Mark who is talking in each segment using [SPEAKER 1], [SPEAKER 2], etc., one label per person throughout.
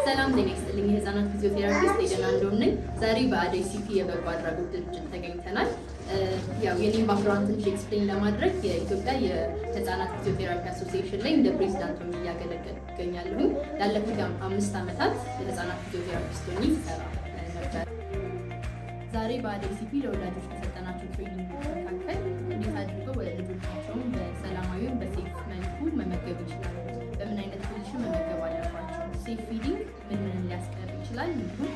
[SPEAKER 1] ሰላም ጤና ይስጥልኝ። የህፃናት ፊዚዮቴራፒስት ኤደን አንዶም ነኝ። ዛሬ በአደይ ሲፒ የበጎ አድራጎት ድርጅት ተገኝተናል። ያው የኔን ባክግራውንድ ትንሽ ኤክስፕሌን ለማድረግ የኢትዮጵያ የህፃናት ፊዚዮቴራፒ አሶሲዬሽን ላይ እንደ ፕሬዚዳንት ሆኜ እያገለገልኩ እገኛለሁ። ላለፉት 5 ዓመታት የህፃናት ፊዚዮቴራፒስት ሆኜ ስሰራ ነበር። ዛሬ በአደይ ሲፒ ለወላጆች ከሰጠናቸው ትሬኒንጎች መካከል እንዴት አድርገው ልጆቻቸውን በሰላማዊ በሴፍ መልኩ መመገብ ይችላሉ፣ በምን አይነት ፖዚሽን መመገብ አለባቸው፣ ሴፍ ፊዲንግ ምን ሊያስቀር ይችላል፣ እንዲሁም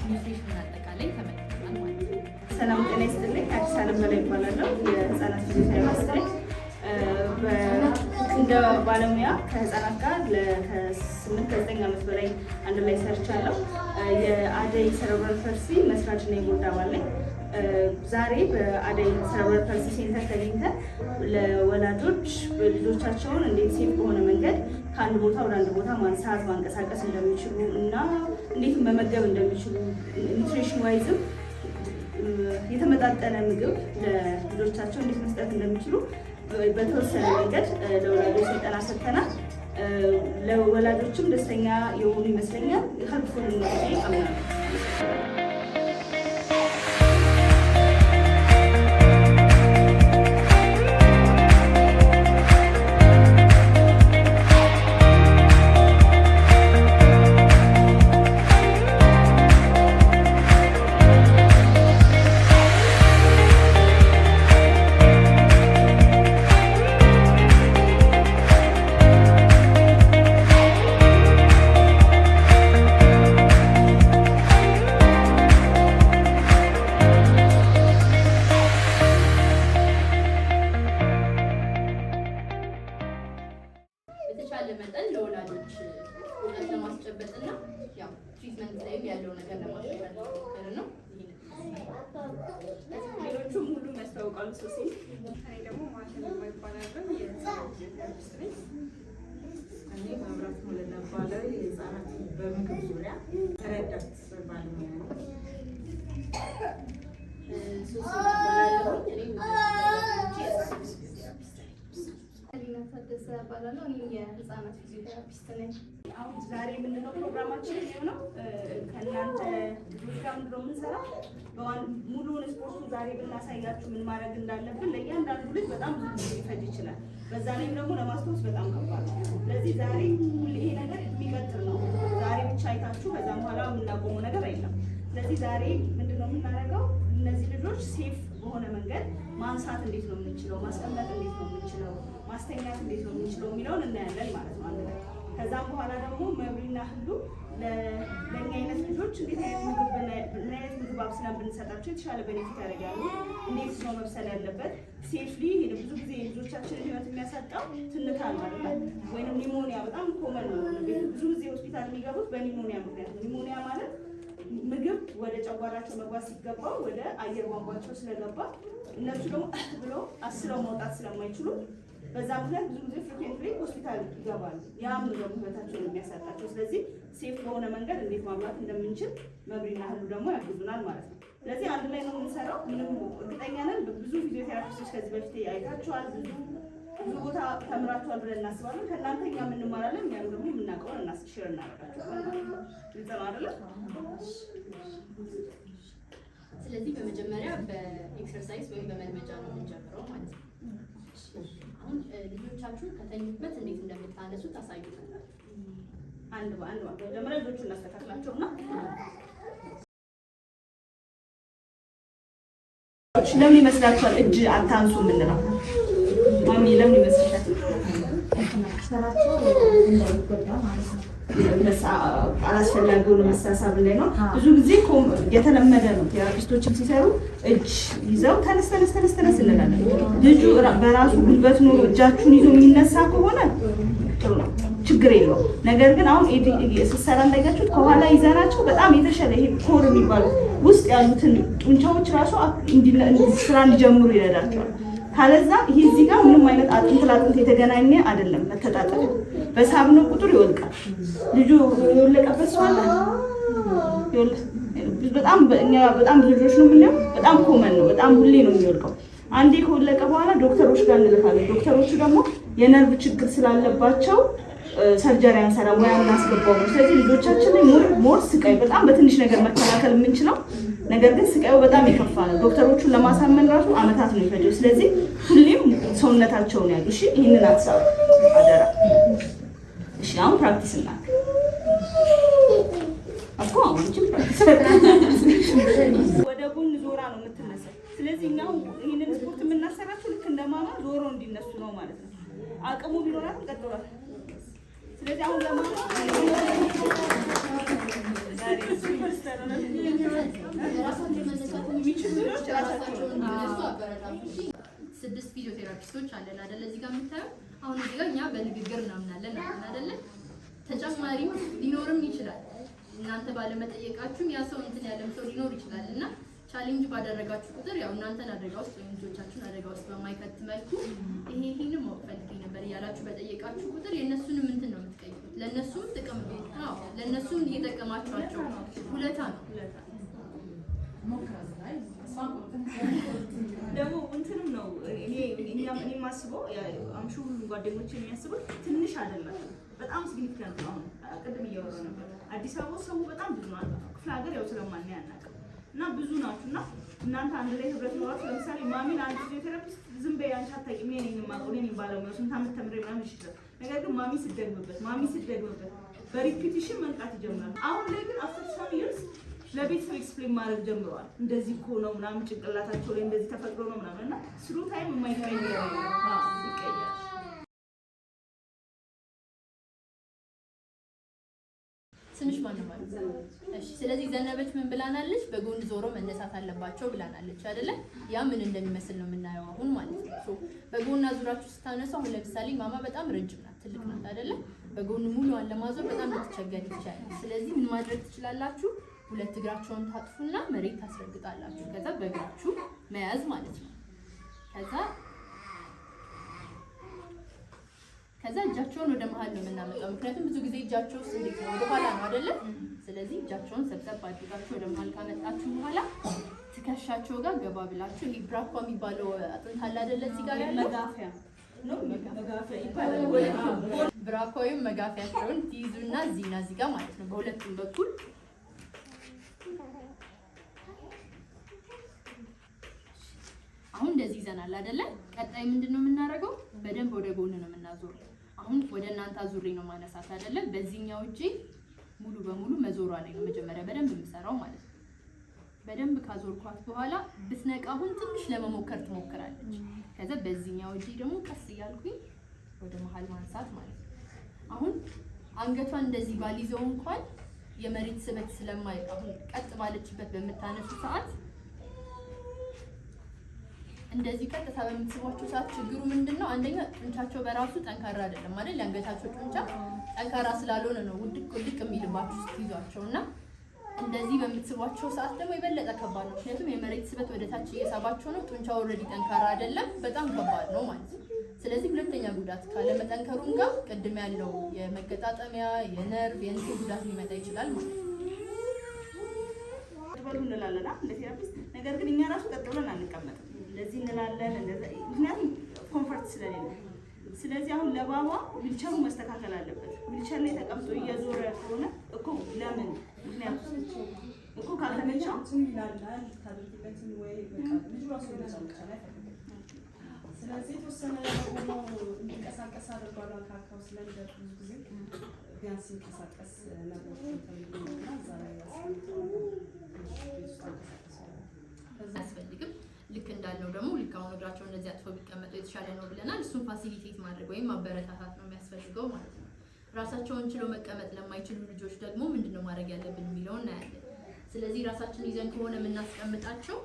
[SPEAKER 1] ኒውትሪሽን አጠቃላይ ተመልክተናል ማለት ነው።
[SPEAKER 2] ሰላም ጤና ይስጥልኝ። አዲስ አለም በላይ ይባላለሁ። የህፃናት ፊዚዮቴራፒስት ነኝ። እንደ ባለሙያ ከህፃናት ጋር ከ8-9 ዓመት በላይ አንድ ላይ ሰርቻለሁ። የአደይ ሰረብራል ፐልሲ መስራችና የቦርድ አባል ነኝ። ዛሬ በአደይ ሰረብራል ፐልሲ ሴንተር ተገኝተን ለወላጆች ልጆቻቸውን እንዴት ሴፍ በሆነ መንገድ ከአንድ ቦታ ወደ አንድ ቦታ ማንሳት ማንቀሳቀስ እንደሚችሉ እና እንዴት መመገብ እንደሚችሉ ኒውትሪሽን ዋይዝም የተመጣጠነ ምግብ ለልጆቻቸው እንዴት መስጠት እንደሚችሉ በተወሰነ መንገድ ለወላጆች ስልጠና ሰጥተናል። ለወላጆችም ደስተኛ የሆኑ ይመስለኛል። ሀልፉን ነው አምናለሁ።
[SPEAKER 1] ለመጠን ለወላጆች እውቀት ለማስጨበጥና ያው ትሪትመንት ላይም ያለው ነገር ለማሻሻል ነው።
[SPEAKER 2] ሌሎቹ ሙሉ ያስታውቃሉ። ሶሲ እኔ ደግሞ ማሽን የማይባላለው የፊዚዮቴራፒስት ነኝ።
[SPEAKER 3] እኔ መብራት ሙሉነህ እባላለሁ። የህፃናት በምግብ ዙሪያ ረዳት ባለሙያ ነኝ።
[SPEAKER 1] ሶሲ እባላለሁ።
[SPEAKER 2] ታደሰ እባላለሁ። እኔ የህፃናት ፊዚዮቴራፒስት ነኝ። አሁን ዛሬ የምንለው ፕሮግራማችን የሚሆነው ከእናንተ ልጆች ጋር ምንድነው የምንሰራው ሙሉውን ስፖርቱን ዛሬ ብናሳያችሁ ምን ማድረግ እንዳለብን ለእያንዳንዱ ልጅ በጣም ብዙ ጊዜ ሊፈጅ ይችላል። በዛ ላይም ደግሞ ለማስታወስ በጣም ከባድ ነው። ስለዚህ ዛሬ ይሄ ነገር የሚቀጥል ነው። ዛሬ ብቻ አይታችሁ ከዛ በኋላ የምናቆመው ነገር አይደለም። ስለዚህ ዛሬ ምንድነው የምናደርገው እነዚህ ልጆች ሴፍ በሆነ መንገድ ማንሳት እንዴት ነው የምንችለው፣ ማስቀመጥ እንዴት ነው የምንችለው፣ ማስተኛት እንዴት ነው የምንችለው የሚለውን እናያለን ማለት ነው አንድ ላይ። ከዛም በኋላ ደግሞ መብሪና ህሉ ለእኛ አይነት ልጆች እንዴት አይነት ምግብ ምን አይነት ምግብ አብስለን ብንሰጣቸው የተሻለ ቤኔፊት ያደርጋሉ፣ እንዴት ነው መብሰል ያለበት ሴፍሊ። ብዙ ጊዜ ልጆቻችንን ህይወት የሚያሳጣው ትንታ ማለት ነው፣ ወይንም ኒሞኒያ በጣም ኮመን ነው። ብዙ ጊዜ ሆስፒታል የሚገቡት በኒሞኒያ ምክንያት ነው። ኒሞኒያ ማለት ምግብ ወደ ጨጓራቸው መግባት ሲገባው ወደ አየር ቧንቧቸው ስለገባ እነሱ ደግሞ ብሎ አስረው መውጣት ስለማይችሉ በዛ ምክንያት ብዙ ጊዜ ፍሪኩዌንትሊ ሆስፒታል ይገባሉ። ያም ደግሞ ህይወታቸውን የሚያሳጣቸው። ስለዚህ ሴፍ በሆነ መንገድ እንዴት ማብላት እንደምንችል መብሪና ህሉ ደግሞ ያግዙናል ማለት ነው። ስለዚህ አንድ ላይ ነው የምንሰራው። ምንም እርግጠኛ ነን ብዙ ፊዚዮቴራፒስቶች ከዚህ በፊት አይታችኋል፣ ብዙ ቦታ ተምራችኋል ብለን እናስባለን። ከእናንተ እኛ የምንማራለን፣ እኛም ደግሞ የምናውቀውን ሼር እናደርጋችኋለን ማለት ነው። ግልጽ ነው አይደለም?
[SPEAKER 1] ስለዚህ በመጀመሪያ በኤክሰርሳይዝ ወይም በመልመጃ ነው የምንጀምረው ማለት ነው። አሁን ልጆቻችሁን ከተኙበት እንዴት እንደምታነሱ ታሳዩታላችሁ።
[SPEAKER 2] አንድ በአንድ መጀመሪያ ልጆቹን እናስተካክላቸውና ለምን ይመስላችኋል እጅ አታንሱ የምንለው? ማሚ ለምን ይመስልሻል?
[SPEAKER 3] ሰራቸው እንዳይጎዳ ማለት ነው።
[SPEAKER 2] አላስፈላጊውን መሳሳብ ላይ ነው። ብዙ ጊዜ የተለመደ ነው። ቴራፒስቶችም ሲሰሩ እጅ ይዘው ተነስ እንላለን። ልጁ በራሱ ጉልበት ኖሮ እጃችሁን ይዞ የሚነሳ ከሆነ ጥሩ ነው፣ ችግር የለውም። ነገር ግን አሁን ስትሰራ እንዳያችሁት ከኋላ ይዘናቸው በጣም የተሻለ ይሄ ኮር የሚባሉ ውስጥ ያሉትን ጡንቻዎች ራሱ ስራ እንዲጀምሩ ይረዳቸዋል። ካለዛ ይሄ እዚህ ጋር ምንም አይነት አጥንት ለአጥንት የተገናኘ አይደለም። መተጣጠፍ በሳብነው ቁጥር ይወልቃል። ልጁ የወለቀበት ሰው አለ። በጣም ብዙ ልጆች ነው የምናየው። በጣም ኮመን ነው። በጣም ሁሌ ነው የሚወልቀው። አንዴ ከወለቀ በኋላ ዶክተሮች ጋር እንልካለን። ዶክተሮቹ ደግሞ የነርቭ ችግር ስላለባቸው ሰርጀሪ አንሰራ ሙያ እናስገባው ነው። ስለዚህ ልጆቻችን ላይ ሞር ስቃይ በጣም በትንሽ ነገር መከላከል የምንችለው ነገር ግን ስቃዩ በጣም የከፋ ነው። ዶክተሮቹን ለማሳመን ራሱ አመታት ነው የሚፈጀው። ስለዚህ ሁሌም ሰውነታቸውን ያዙ። እሺ ይህንን አትሳቡ አደራ። እሺ አሁን ፕራክቲስ እናድርግ እኮ አሁን ፕራክቲስ ወደ ጎን ዞራ ነው የምትነሳው። ስለዚህ እኛ ይህንን ስፖርት የምናሰራቸው ልክ እንደማማ ዞሮ እንዲነሱ ነው ማለት ነው። አቅሙ ቢኖራት ቀጥሏል። ስለዚህ አሁን ለማማ
[SPEAKER 1] ስድስት ፊዚዮቴራፒስቶች አለን አይደለ? እዚህ ጋር የምታየው አሁን እዚህ ጋር እኛ በንግግር እናምናለን አይደለ? ተጨማሪም ሊኖርም ይችላል። እናንተ ባለመጠየቃችሁ ያ ሰው እንትን ያለም ሰው ሊኖር ይችላል እና ቻሌንጅ ባደረጋችሁ ቁጥር ያው እናንተን አደጋ ውስጥ ወይም ልጆቻችሁን አደጋ ውስጥ በማይከት መልኩ ይሄንን ማወቅ ፈልጌ ነበር እያላችሁ በጠየቃችሁ ቁጥር የእነሱንም እንትን ነው የምትቀይሩት። ለእነሱም ጥቅም ነው። ለእነሱም እየጠቀማችኋቸው ውለታ ነው።
[SPEAKER 2] ደግሞ እንትንም ነው እኔ የማስበው አምሹ ጓደኞች የሚያስቡት ትንሽ አይደለም፣ በጣም ሲግኒፊካንት ነው። አሁን ቅድም እያወራ ነበር አዲስ አበባ ሰው በጣም ብዙ ነው። ክፍለ ሀገር ያው ስለማን ያናቀ እና ብዙ ናችሁ እና እናንተ አንድ ላይ ህብረት ኖራችሁ ለምሳሌ ማሚን አንድ ፊዚዮቴራፒስት ዝም በይ አንቺ አታውቂም እኔ ነኝ የማውቀው እኔ ነኝ ባለሙያው ስንት ዓመት ተምሬ ምናምን ይችላል። ነገር ግን ማሚ ስትደግምበት በሪፒቲሽን መንቃት ይጀምራል። አሁን ላይ ግን አፍተር ሰም ይርስ ለቤተሰብ ኤክስፕሌን ማድረግ ጀምረዋል። እንደዚህ እኮ ነው ምናምን ጭንቅላታቸው ላይ እንደዚህ ተፈጥሮ ነው ምናምን እና ስሩ ታይም የማይቀየር ይቀየራል።
[SPEAKER 1] ትንሽ ማንም ማለት እሺ። ስለዚህ ዘነበች ምን ብላናለች? በጎን ዞሮ መነሳት አለባቸው ብላናለች አይደለ? ያ ምን እንደሚመስል ነው የምናየው አሁን ማለት ነው። ሶ በጎን አዙራችሁ ስታነሱ አሁን ለምሳሌ ማማ በጣም ረጅም ናት፣ ትልቅ ናት አይደለ? በጎን ሙሉዋን ለማዞር በጣም ልትቸገር ይችላል። ስለዚህ ምን ማድረግ ትችላላችሁ? ሁለት እግራቸውን ታጥፉና መሬት ታስረግጣላችሁ። ከዛ በእግራችሁ መያዝ ማለት ነው። ከዛ እጃቸውን ወደ መሀል ነው የምናመጣው። ምክንያቱም ብዙ ጊዜ እጃቸው ውስጥ እንዴት ነው ወደ ኋላ ነው አይደለ? ስለዚህ እጃቸውን ሰብሰብ አድርጋችሁ ወደ መሀል ካመጣችሁ በኋላ ትከሻቸው ጋር ገባ ብላችሁ ይሄ ብራኳ የሚባለው አጥንት አለ አይደለ? እዚህ ጋር ያለው
[SPEAKER 2] መጋፊያ ነው መጋፊያ ይባላል።
[SPEAKER 1] ብራኳ ወይም መጋፊያቸውን ትይዙና እዚህና እዚህ ጋር ማለት ነው በሁለቱም በኩል አሁን እንደዚህ ይዘናል አይደለ? ቀጣይ ምንድነው የምናደርገው? በደንብ ወደ ጎን ነው የምናዞረው። አሁን ወደ እናንተ አዙሬ ነው ማነሳት አይደለ? በዚህኛው እጄ ሙሉ በሙሉ መዞሯ ላይ ነው መጀመሪያ በደንብ የምሰራው ማለት ነው። በደንብ ካዞርኳት በኋላ ብትነቃ አሁን ትንሽ ለመሞከር ትሞክራለች። ከዛ በዚህኛው እጄ ደግሞ ቀስ እያልኩኝ ወደ መሀል ማንሳት ማለት ነው። አሁን አንገቷን እንደዚህ ባሊዘው እንኳን የመሬት ስበት ስለማይቅ አሁን ቀጥ ባለችበት በምታነሱ ሰዓት እንደዚህ ቀጥታ በምትስቧቸው ሰዓት ችግሩ ምንድነው? አንደኛ ጡንቻቸው በራሱ ጠንካራ አይደለም አይደል? የአንገታቸው ጡንቻ ጠንካራ ስላልሆነ ነው ውድቅ የሚልባችሁ ስትይዟቸው እና እንደዚህ በምትስቧቸው ሰዓት ደግሞ የበለጠ ከባድ ነው። ምክንያቱም የመሬት ስበት ወደ ታች እየሳባቸው ነው። ጡንቻው ኦልሬዲ ጠንካራ አይደለም፣ በጣም ከባድ ነው ማለት ነው። ስለዚህ ሁለተኛ ጉዳት ካለመጠንከሩም ጋር ቅድም ያለው የመገጣጠሚያ የነርቭ የእንትን ጉዳት ሊመጣ ይችላል ማለት ነው።
[SPEAKER 2] በሉ እንላለን እንደ ቴራፒስት። ነገር ግን እኛ ራሱ ቀጥ ብለን አንቀመጥም፣ እንደዚህ እንላለን ምክንያቱም ኮምፎርት ስለሌለ። ስለዚህ አሁን ለባባ ዊልቸሩ መስተካከል አለበት። ዊልቸር ላይ ተቀምጦ እየዞረ ከሆነ እኮ ለምን ምክንያቱም እኮ ካልተመቸው
[SPEAKER 3] ስለዚህ የተወሰነ ሆኖ እንዲንቀሳቀስ አድርጓል። አካካው ስለሚደርስ ብዙ ጊዜ ቢያንስ እንቀሳቀስ ነገር ተፈልጎና እዛ ላይ
[SPEAKER 1] አያስፈልግም። ልክ እንዳለው ደግሞ ልክ አሁን እግራቸው እንደዚህ አጥፈው ቢቀመጡ የተሻለ ነው ብለናል። እሱን ፋሲሊቴት ማድረግ ወይም ማበረታታት ነው የሚያስፈልገው ማለት ነው። ራሳቸውን ችለው መቀመጥ ለማይችሉ ልጆች ደግሞ ምንድነው ማድረግ ያለብን የሚለውን እናያለን። ስለዚህ ራሳችን ይዘን ከሆነ የምናስቀምጣቸው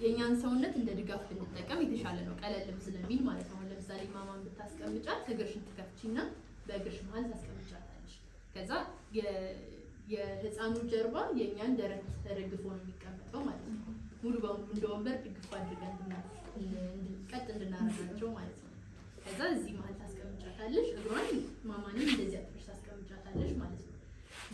[SPEAKER 1] የኛን ሰውነት እንደ ድጋፍ ብንጠቀም የተሻለ ነው፣ ቀለልም ስለሚል ማለት ነው። ለምሳሌ ማማን ብታስቀምጫት እግርሽን ትከፍቺና በእግርሽ መሀል ታስቀምጫታለሽ። ከዛ የህፃኑ ጀርባ የኛን ደረት ተደግፎ ነው የሚቀመጠው ማለት ነው። ሙሉ በሙሉ እንደ ወንበር ድግፍ አድርገን ቀጥ እንድናረጋቸው ማለት ነው። ከዛ እዚህ መሀል ታስቀምጫታለሽ። እግሯን ማማንን እንደዚህ አጥፈሽ ታስቀምጫታለሽ ማለት ነው።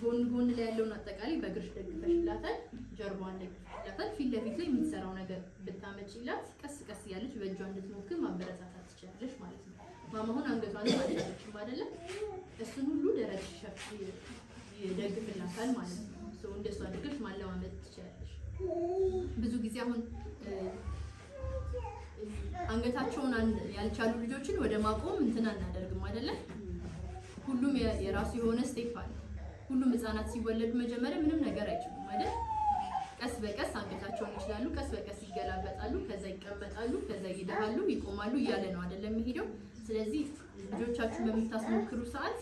[SPEAKER 1] ጎን ጎን ላይ ያለውን አጠቃላይ በእግርሽ ደግፈሽላታል፣ ጀርባዋን ደግፈሽላታል። ፊት ለፊት ላይ የምትሰራው ነገር ብታመጪላት ቀስ ቀስ እያለች በእጇ እንድትሞክር ማበረታታት ትችላለሽ ማለት ነው። ማማሁን አንገቷን ማለችም አይደለም እሱን ሁሉ ደረት ይደግፍላታል ማለት ነው። እንደሱ አድርገሽ ማለማመድ ትችላለሽ። ብዙ ጊዜ አሁን አንገታቸውን ያልቻሉ ልጆችን ወደ ማቆም እንትን አናደርግም አይደለም። ሁሉም የራሱ የሆነ ስቴፕ አለ። ሁሉም ህፃናት ሲወለዱ መጀመሪያ ምንም ነገር አይችሉም አይደል? ቀስ በቀስ አንገታቸውን ይችላሉ፣ ቀስ በቀስ ይገላበጣሉ፣ ከዛ ይቀመጣሉ፣ ከዛ ይደሃሉ፣ ይቆማሉ እያለ ነው አይደለም የሚሄደው። ስለዚህ ልጆቻችሁን በምታስሞክሩ ሰዓት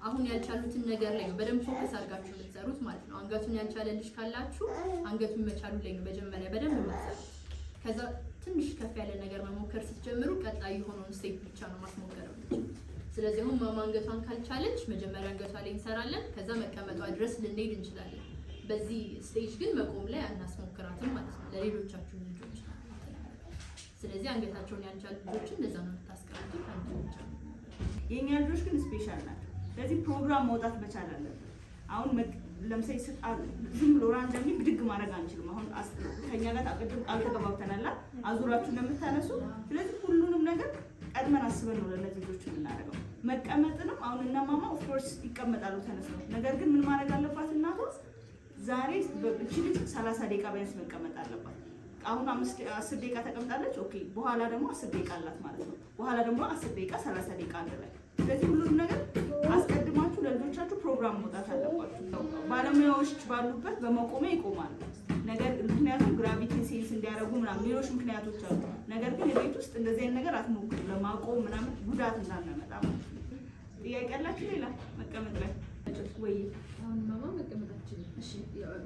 [SPEAKER 1] አሁን ያልቻሉትን ነገር ላይ ነው በደንብ ፎከስ አድርጋችሁ የምትሰሩት ማለት ነው። አንገቱን ያልቻለ ልጅ ካላችሁ አንገቱን መቻሉ ላይ ነው መጀመሪያ በደንብ የምትሰሩት። ከዛ ትንሽ ከፍ ያለ ነገር መሞከር ስትጀምሩ ቀጣይ የሆነውን ስቴፕ ብቻ ነው ማስሞከር ነው። ስለዚህ አሁን ማማ አንገቷን ካልቻለች መጀመሪያ አንገቷ ላይ እንሰራለን፣ ከዛ መቀመጧ ድረስ ልንሄድ እንችላለን። በዚህ ስቴጅ ግን መቆም ላይ አናስሞክራትም ማለት ነው ለሌሎቻችሁ ልጆች። ስለዚህ አንገታቸውን ያልቻሉ ልጆችን እንደዛ ነው የምታስቀምጡት። አንተ ብቻ
[SPEAKER 2] የኛ ልጆች ግን ስፔሻል ናቸው። ስለዚህ ፕሮግራም መውጣት መቻል አለብን። አሁን ለምሳሌ ዝም ብሎ ራንደምሊ ብድግ ማድረግ አንችልም። አሁን ከኛ ጋር አቀድም ቃል ተገባብተናል አዙራችሁ እንደምታነሱ። ስለዚህ ሁሉንም ነገር ቀድመን አስበን ነው ለነዚህ ልጆች የምናደርገው። መቀመጥንም አሁን እና ማማ ኦፍ ኮርስ ይቀመጣሉ ተነስተው። ነገር ግን ምን ማድረግ አለባት እናቷ ዛሬ እቺ ልጅ 30 ደቂቃ ቢያንስ መቀመጥ አለባት። አሁን 10 ደቂቃ ተቀምጣለች። ኦኬ በኋላ ደግሞ 10 ደቂቃ አላት ማለት ነው። በኋላ ደግሞ 10 ደቂቃ 30 ደቂቃ አለበት። ስለዚህ ሁሉንም ነገር አስቀድማችሁ ለልጆቻችሁ ፕሮግራም መውጣት አለባችሁ። ባለሙያዎች ባሉበት በመቆሚያ ይቆማሉ። ነገር ምክንያቱም ግራቪቲ ሴንስ እንዲያደርጉ ምናምን ሌሎች ምክንያቶች አሉ። ነገር ግን የቤት ውስጥ እንደዚህ አይነት ነገር አትሞክሩ፣ ለማቆም ምናምን ጉዳት እንዳናመጣ ማለት ነው። ጥያቄ ያላችሁ ሌላ መቀመጥ ላይ ወይ
[SPEAKER 4] አሁን ማማ መቀመጣችን እሺ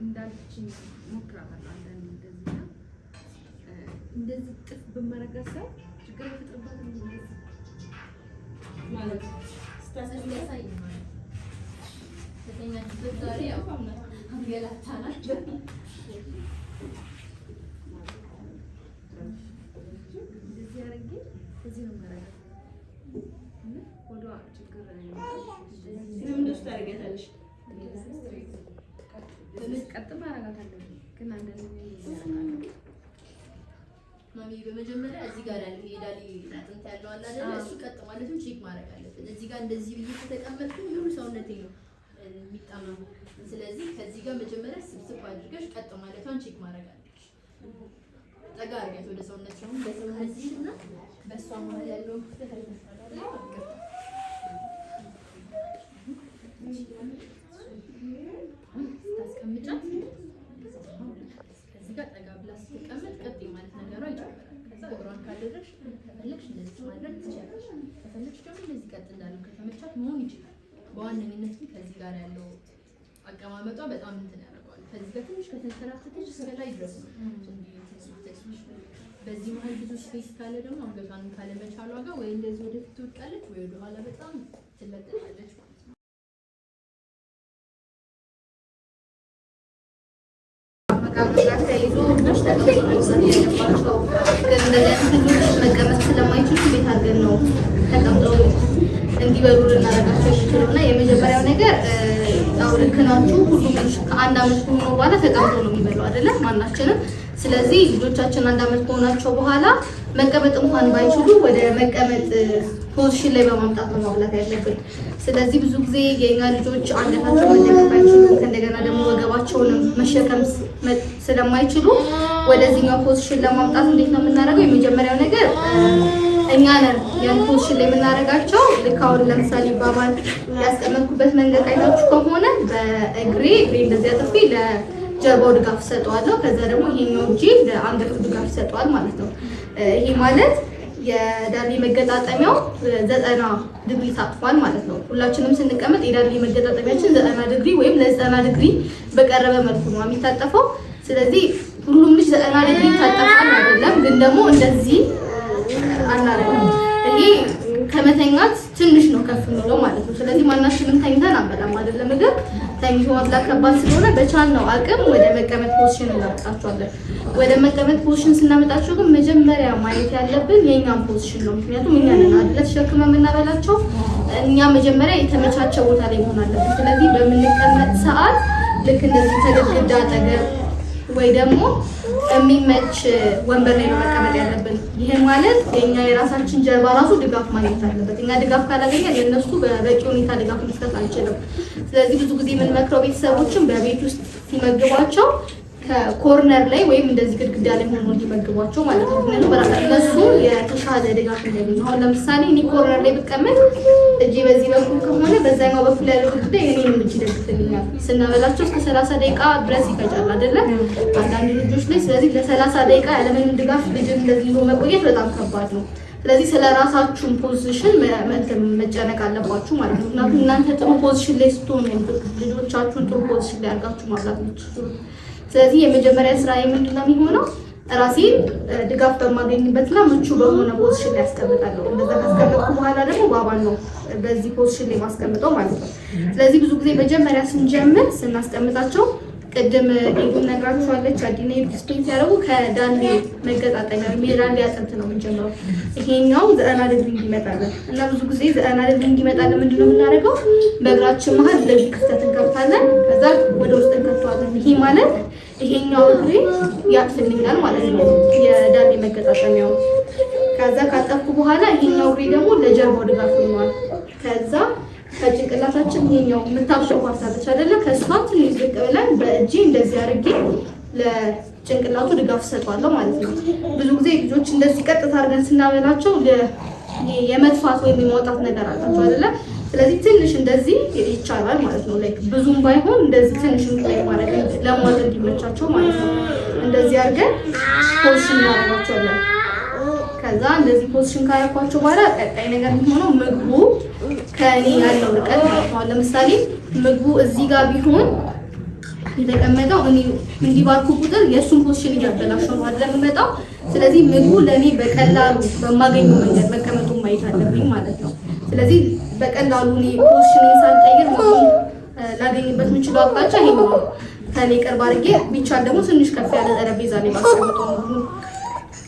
[SPEAKER 4] እንዳልችኝ ሞክራታለሁ። አንዳንዴ እንደዚህ ጥፍ በመረጋጋት ችግር ይፈጥርባታል
[SPEAKER 2] ማለት
[SPEAKER 1] ስታሳይ ማለት ተተኛችበት ዛሬ ያው አንገላታናች
[SPEAKER 4] እንደዚህ አድርጌ እዚህ ነው ማረጋት ወደ ችግር
[SPEAKER 2] ምን ደስ ታደርጊያለሽ?
[SPEAKER 4] ቀጥ ማረጋታለሁ ግን አንዳንዴ ያረጋታለሁ።
[SPEAKER 1] ማሚ በመጀመሪያ እዚህ ጋር ያለው ሄዳሊ አጥንት ያለው አለ አይደል? እሱ ቀጥ ማለቱን ቼክ ማድረግ አለብን። እዚህ ጋር እንደዚህ ብዬ ተቀመጥኩ ሙሉ ሰውነቴ ነው የሚጣመመው። ስለዚህ ከዚህ ጋር መጀመሪያ ስብስብ አድርገሽ ቀጥ ማለቷን ቼክ ማድረግ አለብሽ። ጠጋ አድርጋት ወደ ሰውነት ነው በሰውነት እና በሷ መሀል ያለውን ክፍተት አይተሻላል። ታስቀምጫት ከዚህ ጋር ጠጋ ብላ ስትቀመጥ ቀጥ ማለት ነገሯ ይጨምራል። ከዛ እግሯን ካደረግሽ ከፈለግሽ እንደዚህ ማድረግ ትችላለሽ። ከፈለግሽ ደግሞ እንደዚህ ቀጥ እንዳለው ከተመቻት መሆን ይችላል። በዋነኝነት ግን ከዚህ ጋር ያለው አቀማመጧ በጣም እንትን ያደርገዋል። ከዚህ ጋር ትንሽ ከተንከራተተች እስከ ላይ ድረስ ነው። በዚህ መሀል ብዙ ስፔስ ካለ ደግሞ አንገቷን ካለመቻሏ ጋር ወይ እንደዚህ ወደፊት ትወድቃለች ወይ ወደኋላ በጣም ትለጠጣለች ማለት ነው።
[SPEAKER 5] መቀመጥ ስለማይችሉ ቤት አድርገን ነው ተቀምጠው እንዲበሉ ልናደርጋቸው የምንችለው እና የመጀመሪያው ነገር ያው ልክ ናችሁ። ሁሉም ከአንድ ዓመት ከሆነ በኋላ ተቀምጠው ነው የሚበሉ አይደለም ማናችንም። ስለዚህ ልጆቻችን አንድ ዓመት ከሆናቸው በኋላ መቀመጥ እንኳን ባይችሉ ወደ መቀመጥ ፖዚሽን ላይ በማምጣት ነው ማብላት ያለብን። ስለዚህ ብዙ ጊዜ የኛ ልጆች አንገታቸውን መደገፍ አይችሉም፣ ከእንደገና ደግሞ ወገባቸውን መሸከም ስለማይችሉ ወደዚህኛው ፖዚሽን ለማምጣት እንዴት ነው የምናደርገው? የመጀመሪያው ነገር እኛ ነን ያን ፖዚሽን ላይ የምናደርጋቸው። ልክ አሁን ለምሳሌ ባባል ያስቀመጥኩበት መንገድ አይታችሁ ከሆነ በእግሬ እንደዚህ አጥፌ ለጀርባው ድጋፍ ሰጠዋለሁ። ከዛ ደግሞ ይሄኛው እጄ ለአንገቱ ድጋፍ ሰጠዋል ማለት ነው። ይሄ ማለት የዳሌ መገጣጠሚያው 90 ዲግሪ ታጥፏል ማለት ነው። ሁላችንም ስንቀመጥ የዳሌ መገጣጠሚያችን 90 ዲግሪ ወይም ለ90 ዲግሪ በቀረበ መልኩ ነው የሚታጠፈው። ስለዚህ ሁሉም ልጅ 90 ዲግሪ ታጠፋል አይደለም፣ ግን ደግሞ እንደዚህ አናረግም። ይሄ ከመተኛት ትንሽ ነው ከፍ ነው ማለት ነው። ስለዚህ ማናችንም ተኝተን አንበላም አይደለም። ምግብ ተኝቶ መብላት ከባድ ስለሆነ በቻልነው አቅም ወደ መቀመጥ ፖዚሽን እናመጣቸዋለን። ወደ መቀመጥ ፖዚሽን ስናመጣቸው ግን መጀመሪያ ማየት ያለብን የኛን ፖዚሽን ነው። ምክንያቱም እኛ ነን አይደል ተሸክመን የምናበላቸው። እኛ መጀመሪያ የተመቻቸ ቦታ ላይ መሆን አለብን። ስለዚህ በምንቀመጥ ሰዓት ልክ እንደዚህ ከግድግዳ አጠገብ ወይ ደግሞ የሚመች ወንበር ላይ ነው መቀመጥ ያለብን። ይሄ ማለት የኛ የራሳችን ጀርባ ራሱ ድጋፍ ማግኘት አለበት። እኛ ድጋፍ ካላገኘን የእነሱ በበቂ ሁኔታ ድጋፍ መስጠት አንችልም። ስለዚህ ብዙ ጊዜ የምንመክረው ቤተሰቦችን በቤት ውስጥ ሲመግቧቸው ከኮርነር ላይ ወይም እንደዚህ ግድግዳ ላይ ሆኖ እንዲመግቧቸው ማለት ነው። ምክንያቱም እነሱ የተሻለ ድጋፍ እንዲያገኙ። አሁን ለምሳሌ እኔ ኮርነር ላይ ብቀመጥ እጄ በዚህ በኩል ከሆነ በዛኛው በኩል ያለው ግድግዳ የኔንም እጅ ይደግፍልኛል። ስናበላቸው እስከ 30 ደቂቃ ድረስ ይፈጃል አይደለ አንዳንድ ልጆች ላይ። ስለዚህ ለ30 ደቂቃ ያለምንም ድጋፍ ልጅን እንደዚህ ይዞ መቆየት በጣም ከባድ ነው። ስለዚህ ስለ ራሳችሁን ፖዚሽን መጨነቅ አለባችሁ ማለት ነው። ምክንያቱም እናንተ ጥሩ ፖዚሽን ላይ ስትሆኑ ልጆቻችሁን ጥሩ ፖዚሽን ላይ አድርጋችሁ ማብላት የምትችሉት። ስለዚህ የመጀመሪያ ስራ ምንድነው የሚሆነው? ራሴን ድጋፍ በማገኝበትና ምቹ በሆነ ፖዚሽን ላይ አስቀምጣለሁ። እንደዛ ካስቀመጥኩ በኋላ ደግሞ ባባን ነው በዚህ ፖዚሽን ላይ ማስቀምጠው ማለት ነው። ስለዚህ ብዙ ጊዜ መጀመሪያ ስንጀምር ስናስቀምጣቸው ቅድም ኢዱን ነግራችኋለች። አዲና ኤክስፔሪንስ ያደረጉ ከዳንዴ መገጣጠሚያ ሜራንዴ አጥንት ነው የምንጀምረው። ይሄኛው 90 ዲግሪ እንዲመጣለን እና ብዙ ጊዜ 90 ዲግሪ እንዲመጣለን ምንድነው የምናደርገው? በእግራችን መሀል እንደዚህ ክፍተት እንከፍታለን፣ ከዛ ወደ ውስጥ እንከፍተዋለን። ይሄ ማለት ይሄኛው እግሬ ያጥፍልኛል ማለት ነው የዳንዴ መገጣጠሚያው። ከዛ ካጠፍኩ በኋላ ይሄኛው እግሬ ደግሞ ለጀርባው ድጋፍ ይሆናል። ከዛ ከጭንቅላታችን ይሄኛው የምታብሸው ፓርታለች አይደለ? ከሷ ትንሽ ዝቅ ብለን በእጄ እንደዚህ አድርጌ ለጭንቅላቱ ድጋፍ ሰጧለሁ ማለት ነው። ብዙ ጊዜ ልጆች እንደዚህ ቀጥታ አድርገን ስናበላቸው የመጥፋት ወይም የማውጣት ነገር አላቸው አይደለ? ስለዚህ ትንሽ እንደዚህ ይቻላል ማለት ነው። ላይክ ብዙም ባይሆን እንደዚህ ትንሽ ላይ ማለት ለማወጥ እንዲመቻቸው ማለት ነው። እንደዚህ አድርገን ፖዚሽን እናደርጋቸዋለን። ከዛ እንደዚህ ፖዚሽን ካረኳቸው በኋላ ቀጣይ ነገር የሚሆነው ምግቡ ከኔ ያለው ርቀት ማለት ነው። ለምሳሌ ምግቡ እዚህ ጋር ቢሆን የተቀመጠው እኔ እንዲባርኩ ቁጥር የእሱን ፖዚሽን እያበላሸው ነው አይደል የምመጣው። ስለዚህ ምግቡ ለእኔ በቀላሉ በማገኘው መንገድ መቀመጡን ማየት አለብኝ ማለት ነው። ስለዚህ በቀላሉ እኔ ፖዚሽን ሳልቀይር ምግቡን ላገኝበት የምችለው አቅጣጫ ይሄ ነው። ከኔ ቅርብ አድርጌ ቢቻል ደግሞ ትንሽ ከፍ ያለ ጠረጴዛ ላይ ባስቀምጠው ነው።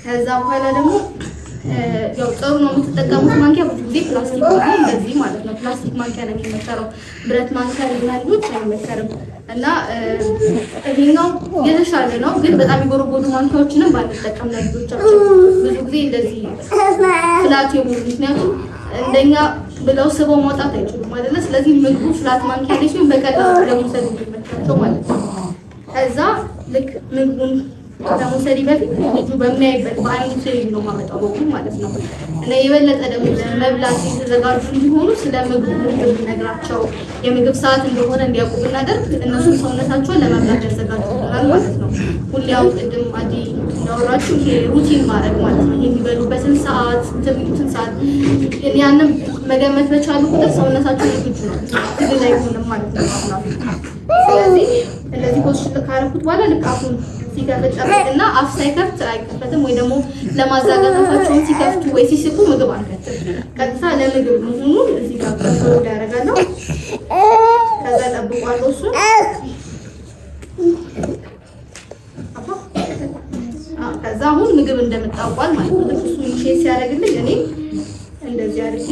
[SPEAKER 5] ከዛ በኋላ ደግሞ ያው ጥሩ ነው የምትጠቀሙት ማንኪያ ብዙ ጊዜ ፕላስቲክ ነው እንደዚህ ማለት ነው። ፕላስቲክ ማንኪያ ነው የሚመከረው። ብረት ማንኪያ ለልጆች አይመከርም እና ይሄኛው የተሻለ ነው። ግን በጣም የጎረጎዱ ማንኪያዎችንም ባንጠቀም ለልጆቻችን ብዙ ጊዜ እንደዚህ ፍላት የሆኑ ምክንያቱም እንደኛ ብለው ስበው ማውጣት አይችሉም አይደለ? ስለዚህ ምግቡ ፍላት ማንኪያ ላይ ሲሆን በቀላሉ ለመውሰድ እንዲመቻቸው ማለት ነው። ከዛ ልክ ምግቡን ከመውሰድ በፊት ልጁ በሚያይበት በአይኑ ሲል ነው ማመጣው በኩል ማለት ነው። እና የበለጠ ደግሞ ለመብላት የተዘጋጁ እንዲሆኑ ስለ ምግብ ነግራቸው የምግብ ሰዓት እንደሆነ እንዲያውቁ ብናደርግ እነሱ ሰውነታቸውን ለመብላት ያዘጋጁናል ማለት ነው። ሁሌው ቅድም አዲ እንዳወራችሁ ይሄ ሩቲን ማድረግ ማለት ነው። የሚበሉበትን ሰዓት ትምህርቱን ሰዓት ያንን መገመት በቻሉ ቁጥር ሰውነታቸው ዝግጁ ነው። ትግል አይሆንም ማለት ነው። ስለዚህ እንደዚህ ፖስት ካረኩት በኋላ ልክ አፉን ሲከፍት እና አፍ ሳይከፍት አይከፈትም። ወይ ደግሞ ለማዛጋት አፋቸውን ሲከፍቱ ወይ ሲስቁ ምግብ አንከትም። ቀጥታ ለምግብ መሆኑን እዚህ ጋር ኮንትሮል ያደርጋለሁ። ከዛ ጠብቋለሁ እሱ ከዛ አሁን ምግብ እንደምጣውቋል ማለት ነው። እሱ ሼር ሲያደርግልኝ እኔ እንደዚህ አድርጌ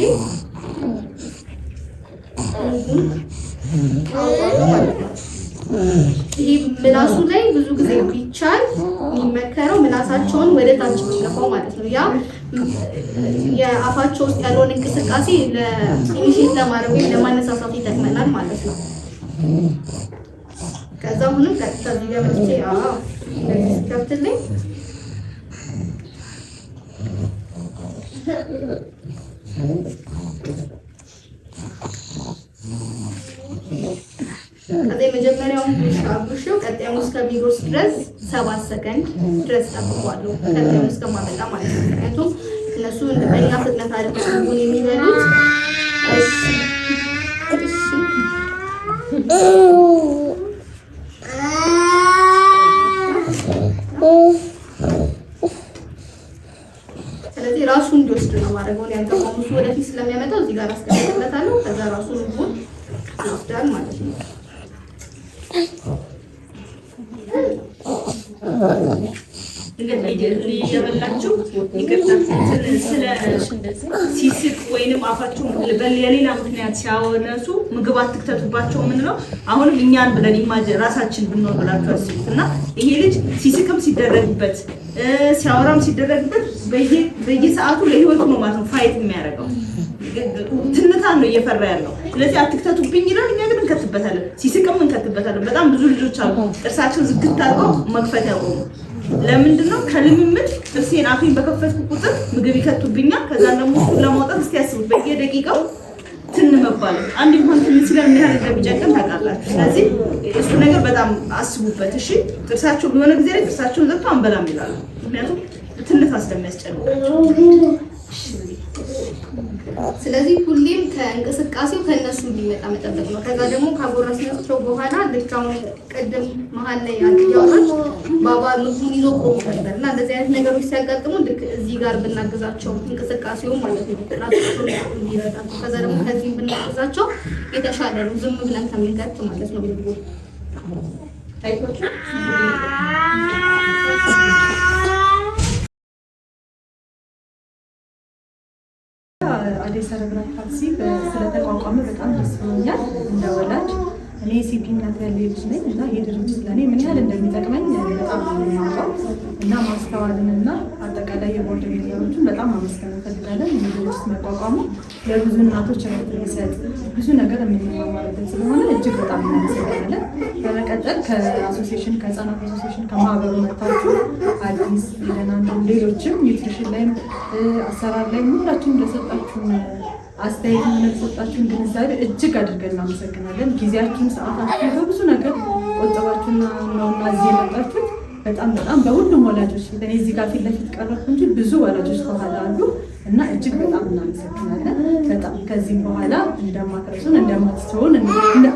[SPEAKER 5] ይህ ምላሱ ላይ ብዙ ጊዜ ቢቻል የሚመከረው ምላሳቸውን ወደ ታች የሚገፋው ማለት ነው። ያ የአፋቸው ውስጥ ያለውን እንቅስቃሴ ለኢኒሼት ለማድረግ ወይም ለማነሳሳት ይጠቅመናል ማለት ነው። ከዛ አሁንም ቀጥታ እዚህ ጋር መጥቼ እንደዚህ ሲከፍትልኝ ከዛ የመጀመሪያውን አብሽው ቀጣዩን እስከሚጎርስ ድረስ 7 ሰከንድ ድረስ ጠብቋለሁ። ቀጣዩን እስከማመጣ ማለት ነው። ምክንያቱም እነሱ በእኛ ፍጥነት አይደለም የሚበሉት። ስለዚህ ራሱ እንዲወስድ ነው ማድረገው። ያንተው ሙሱ ወደፊት ስለሚያመጣው እዚህ ጋር አስቀምጥለታለሁ። ከዛ ራሱ ምግቡን ይወስዳል ማለት ነው።
[SPEAKER 2] ሊደበላችሁ ይቅርታ ስለ ሲስቅ ወይንም አፋችሁ የሌላ ምክንያት ሲያወነሱ ምግብ አትክተቱባቸው ምንለው አሁንም እኛን ብለን ራሳችን ብንኖር ብላችሁ አስቡት እና ይሄ ልጅ ሲስቅም ሲደረግበት ሲያወራም ሲደረግበት በየሰዓቱ ለህይወቱ ነው ማለት ነው ፋይት የሚያደርገው ትንታ ነው እየፈራ ያለው ስለዚህ አትክተቱብኝ ይላል እኛ ግን እንከትበታለን ሲስቅም እንከትበታለን በጣም ብዙ ልጆች አሉ ጥርሳቸውን ዝግት አድርገው መክፈት ያቆሙ ለምንድን ነው ከልምምድ ጥርሴን አፌን በከፈትኩ ቁጥር ምግብ ይከቱብኛል ከዛ ደግሞ ለማውጣት እስቲ ያስቡት በየደቂቃው ትን መባል አንድ እንኳን ትን ሲለን ምን ያህል እንደሚጨንቀን ታውቃላችሁ ስለዚህ እሱ ነገር በጣም አስቡበት እሺ ጥርሳቸው የሆነ ጊዜ ላይ ጥርሳቸውን ዘግቶ አንበላም ይላሉ ምክንያቱም ትንታ ስለሚያስጨንቃቸው
[SPEAKER 5] ስለዚህ ሁሌም ከእንቅስቃሴው ከነሱ እንዲመጣ መጠበቅ ነው ከዛ ደግሞ ካጎረስናቸው በኋላ ልካው ቀደም መሃል ላይ ያያወራች ባባ ምግቡን ይዞ ቆሞ ነበርና እንደዚህ አይነት ነገሮች ሲያጋጥሙ ልክ እዚህ ጋር ብናግዛቸው እንቅስቃሴው ማለት ነው ራሳቸው እንዲረዳቱ ከዛ ደግሞ ከዚህ ብናግዛቸው የተሻለ ነው ዝም ብለን ከምንቀጥ ማለት ነው ምግቡ ታይቶች
[SPEAKER 3] አዲስ ሰረብራል ፓልሲ ስለተቋቋመ በጣም ደስ ብሎኛል እንደ ወላጅ እኔ ሲፒ እናት ያለኝ ልጅ ነኝ እና ይሄ ድርጅት ለእኔ ምን ያህል እንደሚጠቅመኝ በጣም የማውቀው እና ማስተዋልንና አጠቃላይ የቦርድ ሜምበሮችን በጣም ማመስገን እንፈልጋለን ይህ ድርጅት መቋቋሙ ለብዙ እናቶች ረፍት የሚሰጥ ብዙ ነገር የምንማማርበት ስለሆነ እጅግ በጣም እናመሰግናለን በመቀጠል ከአሶሲሽን ከህፃናት አሶሲሽን ከማህበሩ መጥታችሁ አዲስ ሄደናል ሌሎችም ኒውትሪሽን ላይም አሰራር ላይ ሁላችሁም ለሰጣችሁን አስተያየት ለሰጣችሁን ግንዛቤ እጅግ አድርገን እናመሰግናለን ጊዜያችሁን ሰዓታችሁን በብዙ ነገር ቆጥባችሁና ነውና እዚህ የመጣችሁት በጣም በሁሉም ወላጆች እኔ እዚህ ጋር ፊት ለፊት ቀረብኩ እንጂ ብዙ ወላጆች ከኋላ አሉ እና እጅግ በጣም እናመሰግናለን በጣም ከዚህም በኋላ እንደማትረሱን እንደማትተውን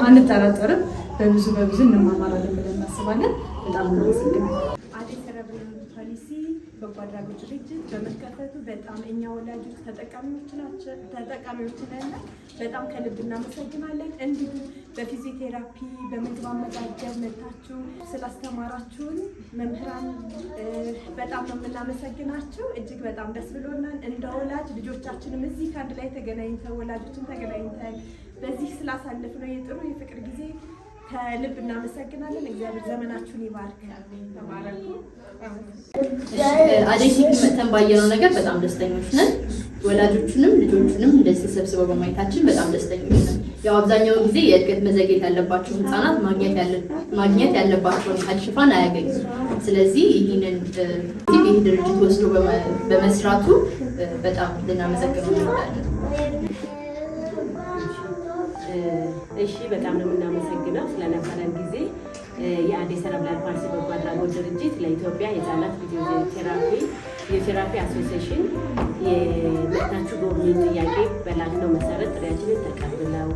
[SPEAKER 3] አንጠራጠርም በብዙ እንማማራለን ብለን እናስባለን በጣም እናመሰግናለን
[SPEAKER 2] አዲስ ሰረብራል ፓልሲ በጎ አድራጎት ድርጅት በመከፈቱ በጣም እኛ ወላጆች ተጠቃሚዎች ነን በጣም ከልብ እናመሰግናለን እንዲሁም በፊዚዮቴራፒ በምግብ አመጋገብ መታችሁ ስላስተማራችሁን መምህራን በጣም ነው የምናመሰግናችሁ እጅግ በጣም ደስ ብሎናል እንደ ወላጅ ልጆቻችንም እዚህ ከአንድ ላይ ተገናኝተን ወላጆችን ተገናኝተን በዚህ ስላሳለፍነው የጥሩ የፍቅር ጊዜ ከልብ እናመሰግናለን እግዚአብሔር ዘመናችሁን ይባርክ ተባረኩ
[SPEAKER 1] አዲስ ሲፒ መተን ባየነው ነገር በጣም ደስተኞች ነን ወላጆቹንም ልጆቹንም እንደዚህ ተሰብስበው በማየታችን በጣም ደስተኞች ነን ያው አብዛኛው ጊዜ የእድገት መዘግየት ያለባቸው ህፃናት ማግኘት ያለባቸውን ሽፋን አያገኙም ስለዚህ ይህንን ሲፒ ድርጅት ወስዶ በመስራቱ በጣም ልናመሰግነው እንወዳለን
[SPEAKER 6] እሺ በጣም ነው የምናመሰግነው ስለነበረን ጊዜ የአዲስ ሰረብራል ፓልሲ በጎ አድራጎት ድርጅት ለኢትዮጵያ የህፃናት ፊዚዮቴራፒ አሶሲሽን የመጣችሁ ጎብኚ ጥያቄ በላክነው መሰረት ጥሪያችንን ተቀብለው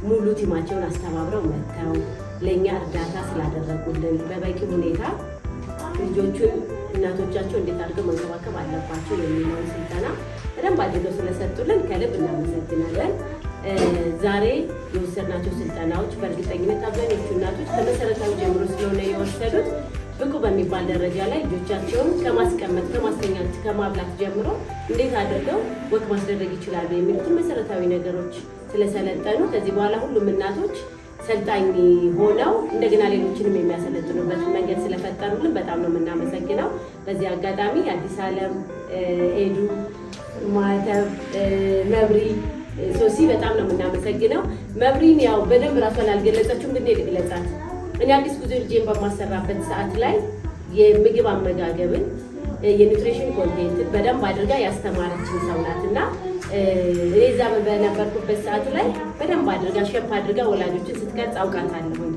[SPEAKER 6] ሙሉ ቲማቸውን አስተባብረው መጥተው ለእኛ እርዳታ ስላደረጉልን በበቂ ሁኔታ ልጆቹን እናቶቻቸው እንዴት አድርገው መንከባከብ አለባቸው የሚለውን ስልጠና በደንብ አድርገው ስለሰጡልን ከልብ እናመሰግናለን ዛሬ የወሰድናቸው ስልጠናዎች በእርግጠኝነት አብዛኞቹ እናቶች ከመሰረታዊ ጀምሮ ስለሆነ የወሰዱት ብቁ በሚባል ደረጃ ላይ ልጆቻቸውን ከማስቀመጥ ከማስተኛት ከማብላት ጀምሮ እንዴት አድርገው ወክ ማስደረግ ይችላሉ የሚሉትን መሰረታዊ ነገሮች ስለሰለጠኑ ከዚህ በኋላ ሁሉም እናቶች ሰልጣኝ ሆነው እንደገና ሌሎችንም የሚያሰለጥኑበትን መንገድ ስለፈጠሩልን በጣም ነው የምናመሰግነው በዚህ አጋጣሚ አዲስ ዓለም ኤዱ ማተብ መብሪ ሶሲ በጣም ነው የምናመሰግነው መብሪን ያው በደንብ ራሷን አልገለጸችም ግን ልግለጻት እኔ አዲስ ጉዞ ልጄን በማሰራበት ሰዓት ላይ የምግብ አመጋገብን የኒውትሪሽን ኮንቴንት በደንብ አድርጋ ያስተማረችን ሰው ናትና እኔ እዛ በነበርኩበት ሰዓት ላይ በደንብ አድርጋ ሸፕ አድርጋ ወላጆችን ስትቀርጽ አውቃታለሁ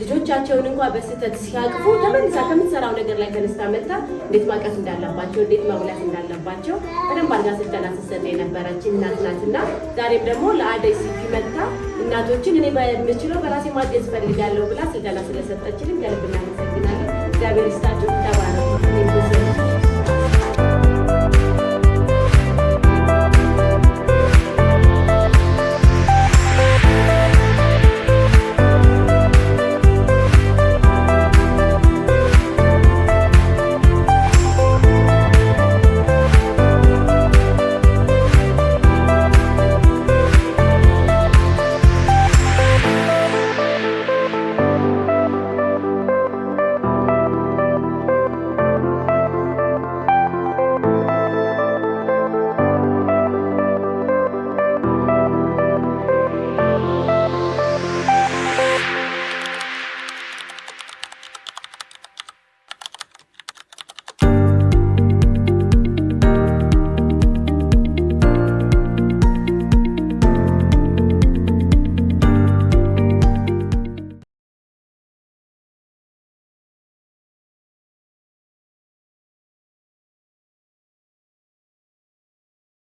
[SPEAKER 6] ልጆቻቸውን እንኳን በስህተት ሲያቅፉ ተመልሳ ከምትሰራው ነገር ላይ ተነስታ መጣ እንዴት ማቀፍ እንዳለባቸው እንዴት መብላት እንዳለባቸው በደንብ አድርጋ ስልጠና ስትሰጥ የነበረች እናት ናትና ዛሬም ደግሞ ለአደይ ሲፒ መጣ እናቶችን እኔ በምችለው በራሴ ማገዝ ፈልጋለሁ ብላ ስልጠና ስለሰጠችልኝ ከልብ እናመሰግናለን እግዚአብሔር ይስጣችሁ